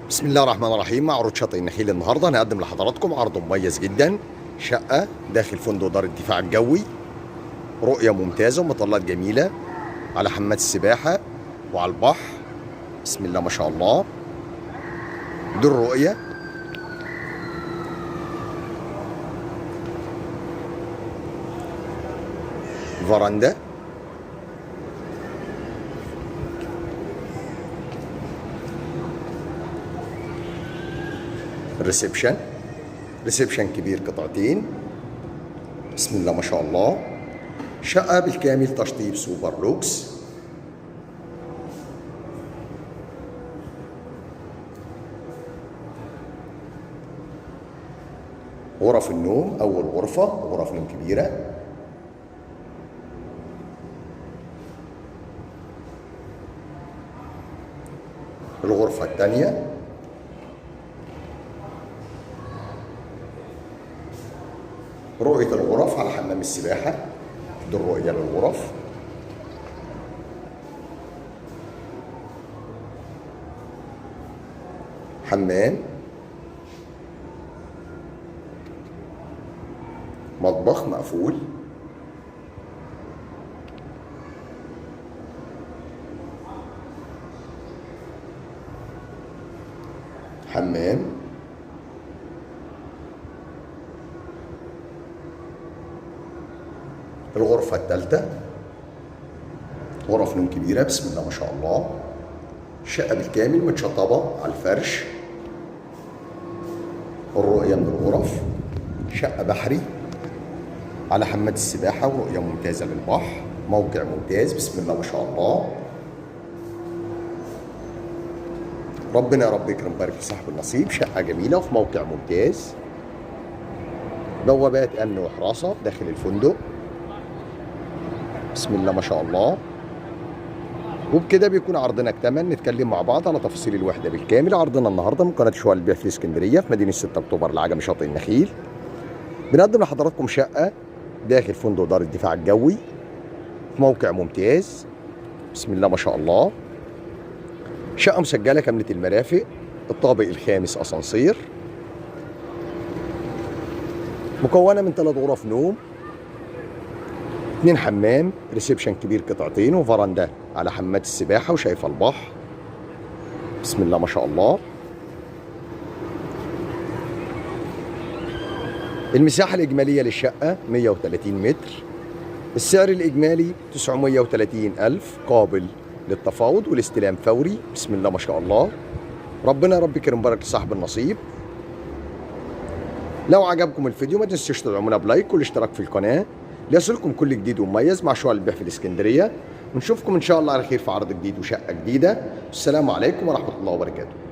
بسم الله الرحمن الرحيم. معروض شاطئ النخيل النهارده هنقدم لحضراتكم عرض مميز جدا. شقه داخل فندق دار الدفاع الجوي، رؤيه ممتازه ومطلات جميله على حمامات السباحه وعلى البحر. بسم الله ما شاء الله. دي الرؤيه. فراندا، ريسبشن كبير قطعتين. بسم الله ما شاء الله. شقة بالكامل تشطيب سوبر لوكس. غرف النوم، أول غرفة غرف نوم كبيرة. الغرفة الثانية. رؤية الغرف على حمام السباحة. دي الرؤية للغرف. حمام، مطبخ مقفول، حمام، الغرفة الثالثة غرف نوم كبيرة. بسم الله ما شاء الله. شقة بالكامل متشطبة على الفرش. الرؤية من الغرف. شقة بحري على حمامات السباحة ورؤية ممتازة للبحر. موقع ممتاز. بسم الله ما شاء الله. ربنا يا رب يكرم بارك لصاحب النصيب. شقة جميلة وفي موقع ممتاز. بوابات أمن وحراسة داخل الفندق. بسم الله ما شاء الله. وبكده بيكون عرضنا اكتمل. نتكلم مع بعض على تفاصيل الوحده بالكامل. عرضنا النهارده من قناه شوال البيع في الاسكندريه في مدينه 6 اكتوبر العجمي شاطئ النخيل. بنقدم لحضراتكم شقه داخل فندق دار الدفاع الجوي في موقع ممتاز. بسم الله ما شاء الله. شقه مسجله كامله المرافق، الطابق الخامس اسانسير، مكونه من 3 غرف نوم، 2 حمام، ريسبشن كبير قطعتين، وفرندا على حمامات السباحة وشايفة البحر. بسم الله ما شاء الله. المساحة الإجمالية للشقة 130 متر. السعر الإجمالي 930,000 قابل للتفاوض والاستلام فوري. بسم الله ما شاء الله. ربنا يا رب يكرم بارك لصاحب النصيب. لو عجبكم الفيديو ما تنسوش تدعمونا بلايك والاشتراك في القناة ليصلكم كل جديد ومميز مع شوال البيع في الاسكندريه. ونشوفكم ان شاء الله على خير في عرض جديد وشقه جديده. السلام عليكم ورحمه الله وبركاته.